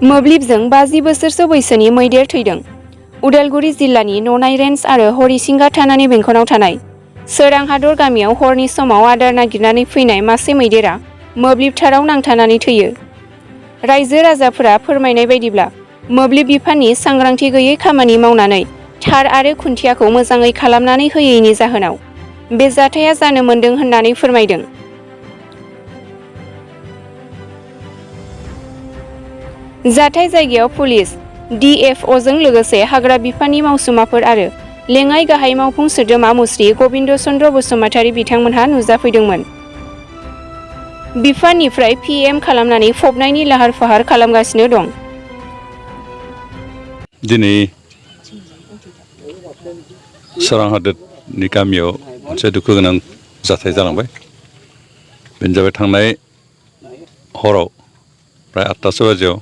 मोब्लिबजों 50 बोसोरसो बैसोनि मैदेर थैदों। उदालगुरि जिल्लानि ननाय रेन्ज आरो हरिसिंगा थानानि बेंखनाव थानाय सोरां हादर गामियाव हरनि समाव आदार नागिरनानै फैनाय मासे मैदेरा मोब्लिब थाराव नांथानानै थैयो। रायजो राजाफोरा फोरमायनाय बायदिब्ला मोब्लिब बिफाननि सांग्रांथि गैयै खामानि मावनानै थार आरो खुन्थियाखौ मोजाङै खालामनानै होयैनि जाहोनाव बे जाथाया जानो मोन्दों होननानै फोरमायदों। जाथाय जायगायाव पुलिस, DFOजों लोगोसे हाग्रा बिफाननि मावसुमाफोर आरो लेङाइ गाहाय मावफुं सोद्रोमा मुस्रि गबिन्द चन्द्र बसुमतारी बिथांमोनहा नुजाफैदोंमोन। बिफाननिफ्राय PM खालामनानै फबनायनि लाहार फाहार खालामगासिनो दं। दिनै सोरां हादोरनि गामियाव मोनसे दुखु गोनां जाथाय जालांबाय। बेनो जाबाय थांनाय हराव प्राय 8टासो बाजियाव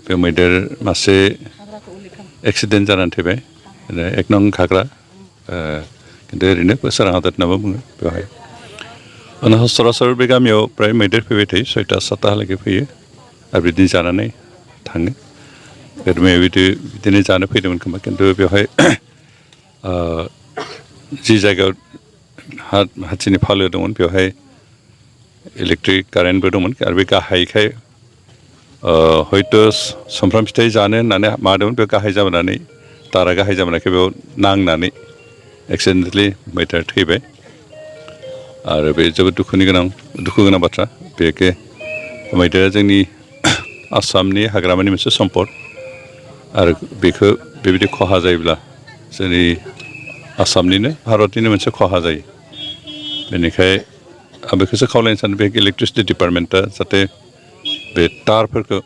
बे मैदेर मासे एक्सिडेन्ट जानानै थैबाय। 1 नं घाग्रा खिन्थु ओरैनो सोरां हादोर होननाबो बुङो बेवहाय। सरासर बे गामियाव प्राय मैदेर फैबाय थायो, 6टा 7टाहालागै फैयो आरो बिदिनो जानानै थाङो। बिदिनो जानो फैदोंमोन खोमा, खिन्थु बेवहाय जि जायगायाव हाथिनि फालो दंमोन बेवहाय इलेक्ट्रिक कारेन्टबो दंमोन आरो बे गाहायखाय हयथ' सुमफ्राम फिथाइ जानो होननानै मादोंमोन, बे गाहाय जाबोनानै तारा गाहाय जाबोनायखाय बेयाव नांनानै एक्सिडेन्टेलि मैदेरा थैबाय। आरो बे जोबोद दुखु गोनां बाथ्रा। बेखे मैदेरा जोंनि आसामनि हाग्रामानि मोनसे सम्पद आरो बेखौ बेबायदि खहा जायोब्ला जोंनि आसामनिनो भारतनिनो मोनसे खहा जायो। बेनिखाय आं बेखौसो खावलायनो सानो बे इलेक्ट्रिसिटि डिपार्टमेन्टआ जाहाथे बे तारफोरखौ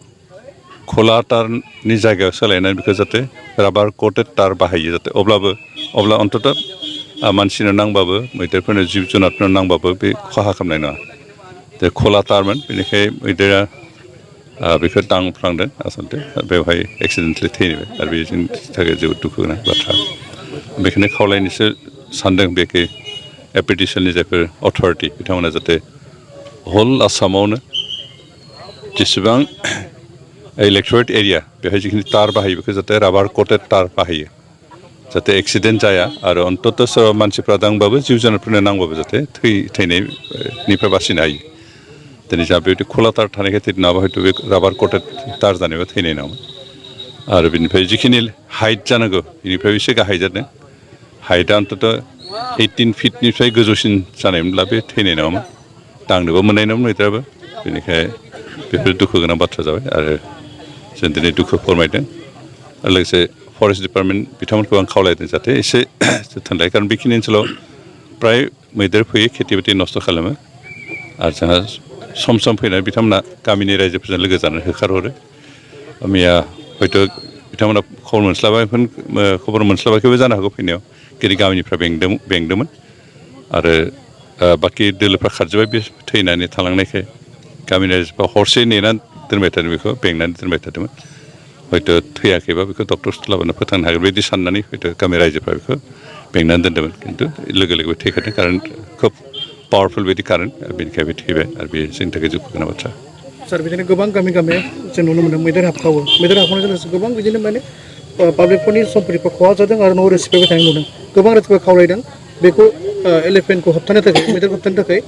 खोला तारनि जायगायाव सोलायनानै बेखौ जाहाथे राबार कटेड तार बाहायो, जाहाथे अब्ला अन्ततः मानसिनो नांबाबो मैदेरफोरनो जिब जुनारफोरनो नांबाबो बे खहा खालामनाय नङा। जे खोला तारमोन बेनिखाय मैदेरा बेखौ दांफ्लांदों आसलथे बेवहाय एक्सिडेन्टलि थैबाय आरो बे जोंनि थाखाय जोबोद दुखु गोनां बाथ्रा। बेखौनो खावलायनोसो सानदों बेखि एपिडिसिएलनि जायफोर अथ'रिटि बिथांमोना जाहाथे हल आसामावनो जेसेबां इलेक्ट'रेट एरिया बेवहाय जिखिनि तार बाहायो बेखौ जाहाथे राबार कटेड तार बाहायो, जाहाथे एक्सिडेन्ट जाया आरो अन्ततः सोरबा मानसिफ्रा दांबाबो जिब जुनारफोरनो नांबाबो जाहाथे थैनायनिफ्राय बासिनो हायो। दिनै जोंहा बेबायदि खोला तार थानायखाय थैदों, नङाबा हयथ' बे राबार कटेड तार जानायबा थैनाय नङामोन। आरो बेनिफ्राय जिखिनि हाइट जानांगौ बेनिफ्राय एसे गाहाय जादों। हाइटआ अन्ततः 18 फिटनिफ्राय गोजौसिन जानायमोनब्ला बे थैनाय नङामोन, दांनोबो मोननाय नङामोन मैदेराबो। बेनिखाय बेफोर दुखु गोनां बाथ्रा जाबाय आरो जों दिनै दुखु फोरमायदों। आरो लोगोसे फरेस्ट डिपार्टमेन्ट बिथांमोनखौ आं खावलायदों जाहाथे एसे जोथोन लायो, खारन बेखिनि ओनसोलाव प्राय मैदेर फैयो, खेथि बाथि नस्थ' खालामो आरो जोंहा सम सम फैनानै बिथांमोना गामिनि रायजोफोरजों लोगो जानानै होखारहरो। मैया हयथ' बिथांमोना खबर मोनस्लाबाखैबो जानो हागौ फैनायाव, खिन्थु गामिनिफ्राय बेंदोंमोन आरो बाखि दोलोफ्रा खारजोब्बाय बे थैनानै थालांनायखाय गामिनि रायजोफ्रा हरसे नेनानै दोनबाय थादों, बेखौ बेंनानै दोनबाय थादोंमोन। हयथ' थैयाखैबा बेखौ डक्टरफोर लाबोना फोथांनो हागोन बायदि साननानै हयथ' गामि रायजोफ्रा बेखौ बेंनानै दोन्दोंमोन, खिन्थु लोगो लोगो थैखादों। कारेन्ट खोब पावारफुल बायदि कारेन्ट, बेनिखाय बे थैबाय आरो बे जोंनि थाखाय दुखु गोनां बाथ्रा। सार बिदिनो गोबां गामि जों नुनो मोन्दों मैदेर हाबखावो। मैदेर हाबखावनायजों लोगोसे गोबां बिदिनो माने पाब्लिकफोरनि सम्पतिफ्रा खहा जादों आरो न' सिफायबाय थानाय नुदों। गोबां रायजोफोरा खावलायदों बेखौ एलिफेन्टखौ होबथानो थाखाय, मैदेरखौ होबथानो थाखाय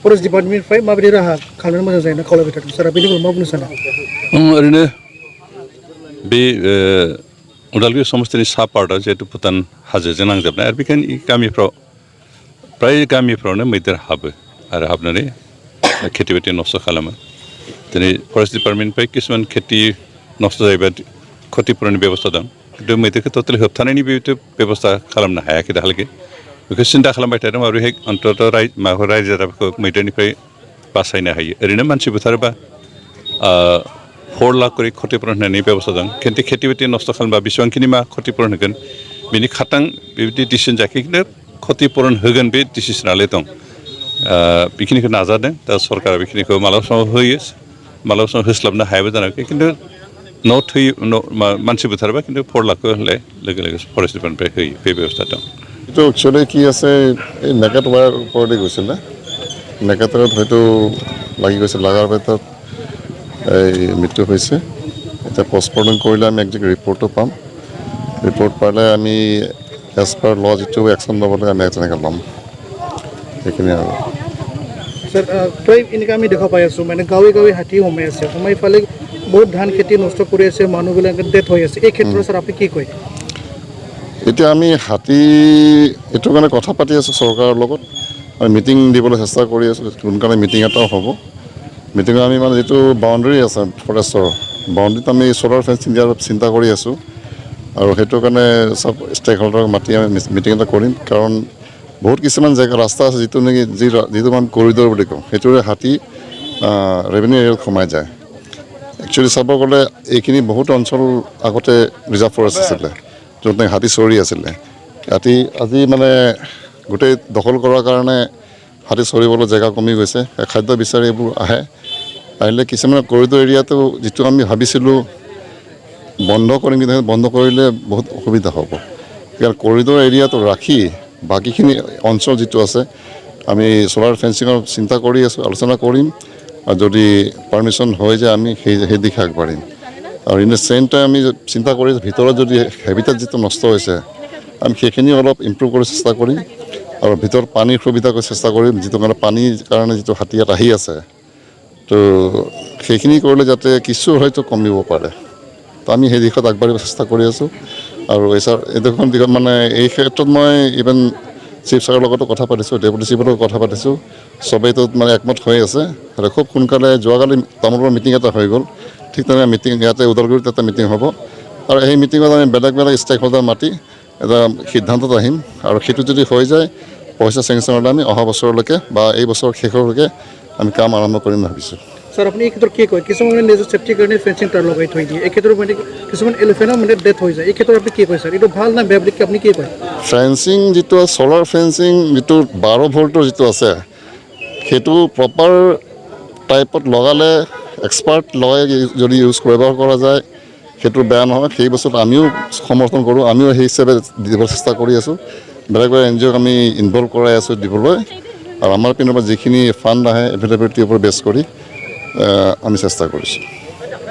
फरेस्ट डिपार्टमेन्टनिफ्राय माबायदि राहा खालामनो मोजां जायो होनना खावलायबाय थादों। सारा बेनि उनाव मा बुंनो सानो? ओरैनो बे उदालगुरि समस्तिनि सा पार्टआ जिहेतु भुटान हाजोजों नांजाबनाय आरो बेखायनो गामिफ्राव प्राय गामिफ्रावनो मैदेर हाबो आरो हाबनानै खेथि बाथि नस्थ' खालामो। दिनै फरेस्ट डिपार्टमेन्टनिफ्राय किसुमान खेथि नस्थ' जायोबा क्षतिपुरननि बेबस्था दं, खिन्थु मैदेरखौ टटेलि होबथानायनि बेबायदि बेबस्था खालामनो हायाखै दाहालागै। बेखौ सिन्था खालामबाय थादों माबोरैहाय अन्ततः रायजो राजाफोरखौ मैदेरनिफ्राय बासायनो हायो। ओरैनो मानसि बुथारोबा 4 लाख करि क्षतिपुरन होनायनि बेबस्था दं, खिन्थु खेथि बाथि नस्थ' खालामबा बेसेबांखिनि मा क्षतिपुरन होगोन बेनि खाथां बेबायदि डिसिसन जायाखै, खिन्थु क्षतिपुरन होगोन बे डिसिसनालाय दं। बेखिनिखौ नाजादों, दा सरकारा बेखिनिखौ मालाबा समाव होयो, मालाबा समाव होस्लाबनो हायाबो जानो हागौ, खिन्थु मानसि बुथारबा खिन्थु 4 लाखखौ होलाय लोगो लोगो फरेस्ट डिपार्टमेन्टनिफ्राय होयो, बे बेबस्था दं। এইটো একচুৱেলি কি আছে, এই নেকেট ৱায়াৰ ওপৰতে গৈছিল না, নেকেটত হয়তো লাগি গৈছে, লগাৰ ভিতৰত এই মৃত্যু হৈছে। এতিয়া পষ্টমৰ্টেম কৰিলে আমি একজেক্ট ৰিপৰ্টটো পাম ৰিপৰ্ট পালে আমি এজ পাৰ ল যিটো একশ্যন ল'ব লাগে আমি তেনেকৈ ল'ম সেইখিনি আৰু স্যাৰ প্ৰায় এনেকৈ আমি দেখা পাই আছোঁ মানে গাঁৱে গাঁৱে হাতী সোমাই আছে সোমাই ফালে বহুত ধান খেতি নষ্ট কৰি আছে মানুহবিলাকে ডেথ হৈ আছে এই ক্ষেত্ৰত স্যাৰ আপুনি কি কয় এতিয়া আমি হাতী এইটো কাৰণে কথা পাতি আছোঁ চৰকাৰৰ লগত আমি মিটিং দিবলৈ চেষ্টা কৰি আছোঁ সোনকালে মিটিং এটাও হ'ব মিটিঙত আমি মানে যিটো বাউণ্ডেৰী আছে ফৰেষ্টৰ বাউণ্ডেৰীত আমি চ'লাৰ ফেঞ্চিং দিয়াৰ চিন্তা কৰি আছোঁ আৰু সেইটো কাৰণে চব ষ্টেক হোল্ডাৰক মাতি আমি মিটিং এটা কৰিম কাৰণ বহুত কিছুমান জেগা ৰাস্তা আছে যিটো নেকি যিটো আমি কৰিডৰ বুলি কওঁ সেইটোৰে হাতী ৰেভিনিউ এৰিয়াত সোমাই যায় একচুৱেলি চাব গ'লে এইখিনি বহুত অঞ্চল আগতে ৰিজাৰ্ভ ফৰেষ্ট আছিলে য'ত নেকি হাতী চৰি আছিলে আজি মানে গোটেই দখল কৰাৰ কাৰণে হাতী চৰিবলৈ জেগা কমি গৈছে খাদ্য বিচাৰি এইবোৰ আহিলে কিছুমান কৰিডৰ এৰিয়াটো যিটো আমি ভাবিছিলোঁ বন্ধ কৰিম কিন্তু বন্ধ কৰিলে বহুত অসুবিধা হ'ব কাৰণ কৰিডৰ এৰিয়াটো ৰাখি বাকীখিনি অঞ্চল যিটো আছে আমি চ'লাৰ ফেঞ্চিঙৰ চিন্তা কৰি আছোঁ আলোচনা কৰিম আৰু যদি পাৰ্মিশ্যন হৈ যায় আমি সেই দিশে আগবাঢ়িম আৰু ইন দ্য চেম টাইম আমি চিন্তা কৰি ভিতৰত যদি হেবিটেট যিটো নষ্ট হৈছে আমি সেইখিনি অলপ ইম্প্ৰুভ কৰি চেষ্টা কৰিম আৰু ভিতৰত পানীৰ সুবিধা কৰি চেষ্টা কৰিম যিটো মানে পানীৰ কাৰণে যিটো হাতী ইয়াত আহি আছে তো সেইখিনি কৰিলে যাতে কিছু হয়তো কমিব পাৰে তো আমি সেই দিশত আগবাঢ়িব চেষ্টা কৰি আছোঁ আৰু এইখন দিশত মানে এই ক্ষেত্ৰত মই ইভেন চিফ ছাৰৰ লগতো কথা পাতিছোঁ ডেপুটি চিফৰ লগত কথা পাতিছোঁ চবেইতো মানে একমত হৈ আছে আৰু খুব সোনকালে যোৱাকালি তামোলৰ মিটিং এটা হৈ গ'ল ঠিক তেনেকৈ মিটিং ইয়াতে ওদালগুৰিত এটা মিটিং হ'ব আৰু সেই মিটিঙত আমি বেলেগ বেলেগ ষ্টেক হোল্ডাৰ মাতি এটা সিদ্ধান্তত আহিম আৰু সেইটো যদি হৈ যায় পইচা চেংচন হ'লে আমি অহা বছৰলৈকে বা এই বছৰ শেষৰলৈকে আমি কাম আৰম্ভ কৰিম ভাবিছোঁ স্যাৰ আপুনি এই ক্ষেত্ৰত কি কয় কিছুমানে নিজৰ চেফটিৰ কাৰণে ফেঞ্চিং তাৰ লগাই থৈ দিয়ে এই ক্ষেত্ৰত মানে কিছুমান এলিফেণ্টৰ মানে ডেথ হৈ যায় এই ক্ষেত্ৰত আপুনি কি কয় স্যাৰ এইটো ভাল না বেয়া বুলি আপুনি কি কয় ফেঞ্চিং যিটো চ'লাৰ ফেঞ্চিং যিটো 12 ভল্টৰ যিটো আছে সেইটো প্ৰপাৰ টাইপত লগালে এক্সপাৰ্ট লগাই যদি ব্যৱহাৰ কৰা যায় সেইটো বেয়া নহয় সেই বস্তুটো আমিও সমৰ্থন কৰোঁ আমিও সেই হিচাপে দিবলৈ চেষ্টা কৰি আছোঁ বেলেগ বেলেগ NGOক আমি ইনভলভ কৰাই আছোঁ দিবলৈ আৰু আমাৰ পিনৰ পৰা যিখিনি ফাণ্ড আহে এভেইলেবিলিটিৰ ওপৰত বেছ কৰি আমি চেষ্টা কৰিছোঁ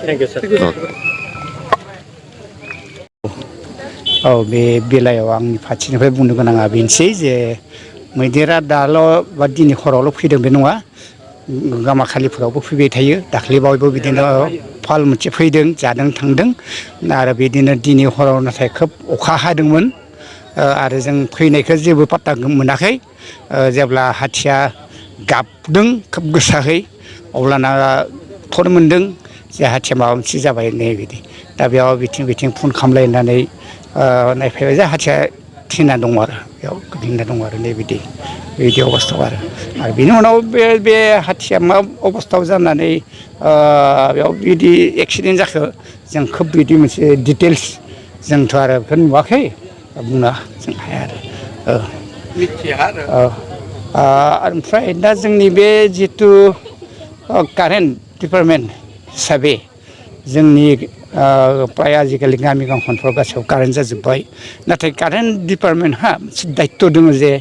থেংক ইউ স্যাर औ बे बेलायाव आंनि फारसेनिफ्राय बुंनो गोनाङा बेनोसै जे मैदेरा दाल' बा दिनै हरावल' फैदों बे नङा गामाखालिफोरावबो फैबाय थायो दाख्लैबावैबो बिदिनो फाल मोनसे फैदों जादों थांदों आरो बिदिनो दिनै हराव नाथाय खोब अखा हादोंमोन आरो जों फैनायखौ जेबो पात्ता मोनाखै जेब्ला हाथिया गाबदों खोब गोसाहै अब्लाना थर मोन्दों जे हाथिया माबा मोनसे जाबाय होननाय बिदि दा बेयाव बिथिं फन खालामलायनानै नायफैबाय जे हाथिया थैना दङ आरो बेयाव गोग्लैना दङ आरो बिदि अबस्थायाव आरो बेनि उनाव बे हाथिया मा अबस्थायाव जानानै बेयाव बिदि एक्सिडेन्ट जाखो जों खोब बिदि मोनसे डिटेल्स जोंथ' आरो बेखौ नुवाखै बुंनो जों हाया आरो मिथिया आरो ओमफ्राय दा जोंनि बे जिथु कारेन्ट डिपार्टमेन्ट हिसाबै जोंनि प्राय आजिखालि गामि गंखनफ्राव गासैयाव कारेन्ट जाजोब्बाय नाथाय कारेन्ट डिपार्टमेन्टहा मोनसे दायित्व दङ जे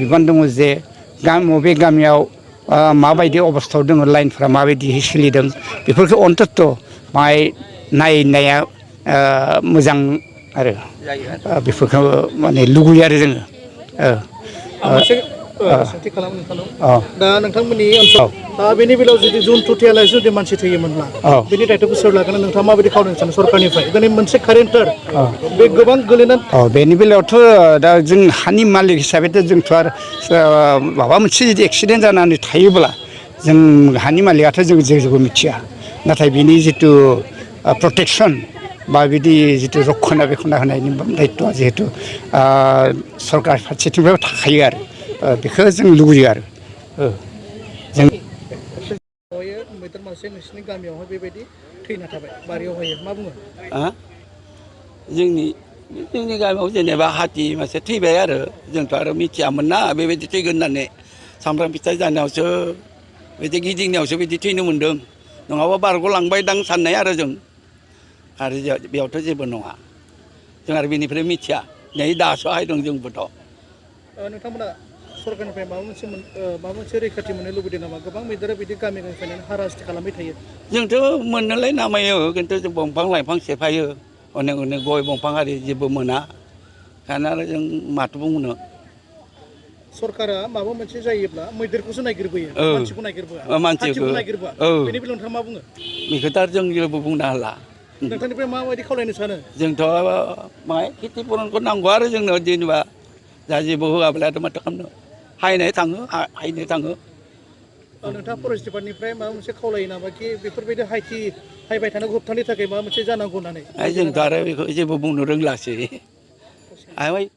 बिबान दङ जे बबे गामियाव माबायदि अबस्थायाव दङ लाइनफ्रा माबायदिहै सोलिदों बेफोरखौ अन्तत' नायनाया मोजां आरो बेफोरखौ माने लुगैयो आरो जोङो सोंथि खालामो नोंथांनाव दा नोंथांमोननि ओनसोलाव बेनि बेलायाव जुदि जुन थुथियालाय जुदि मानसि थैयोमोनब्ला बेनि दायित्वखौ सोर लागोन नोंथाङा माबायदि खावलायनो सानो सरकारनिफ्राय दिनै मोनसे कारेन्टार बे गोबां गोलैनानै बेनि बेलायावथ' दा जों हानि मालिक हिसाबैथ' जोंथ' आरो माबा मोनसे जुदि एक्सिडेन्ट जानानै थायोब्ला जों हानि मालिकआथ' जों जेबो मिथिया नाथाय बिनि जिथु प्रटेकसन बा बिदि जिथु रक्षना होनायनि दायित्वआ जिहेतु सरकार फारसेथिंनिफ्रायबो थाखायो आरो बेखौ जों लुबैयो आरो जों मैदेर मासे नोंसिनि गामियावहाय बेबायदि थैना थाबाय बारियावहाय मा बुङो जोंनि गामियाव जेनेबा हाथि मासे थैबाय आरो जोंथ' आरो मिथियामोन ना बेबायदि थैगोन होननानै सामब्राम फिथाइ जानायावसो बिदि गिदिंनायावसो बिदि थैनो मोन्दों नङाबा बारग'लांबाय दां साननाय आरो जों आरो बेयावथ' जेबो नङा जों आरो बेनिफ्राय मिथिया नै दासो हायदों जोंबोथ' नोंथांमोना सरकारनिफ्राय माबा मोनसे रैखाथि मोननो लुबैदों नामा गोबां मैदेरा बिदि गामि गामि फैनानै हारास्ति खालामबाय थायो जोंथ' मोननोलाय नामायो खिन्थु जों दंफां लाइफां सेफायो अनेक अनेक गय दंफां आरि जेबो मोना ओंखायनो आरो जों माथो बुंनो सरकारा माबा मोनसे जायोब्ला मैदेरखौसो नागिरबोयो मानसिखौ नागिरबोआ मानसिखौ नागिरबोआ बेनि बेलायाव नोंथाङा मा बुङो बेखौथ' आरो जों जेबो बुंनो हाला नोंथांनिफ्राय माबायदि खावलायनो सानो जोंथ' माहाय खेथि पुरनखौ नांगौ आरो जोंनो जेनेबा दा जेबो होआब्लाथ' माथो खालामनो हायनो थाङो नोंथाङा फरेस्ट डिपार्टमेन्टनिफ्राय माबा मोनसे खावलायो नामा कि बेफोरबायदि हायबाय थानायखौ होबथानो थाखाय माबा मोनसे जानांगौ होननानै जोंथ' आरो बेखौ जेबो बुंनो रोंलासै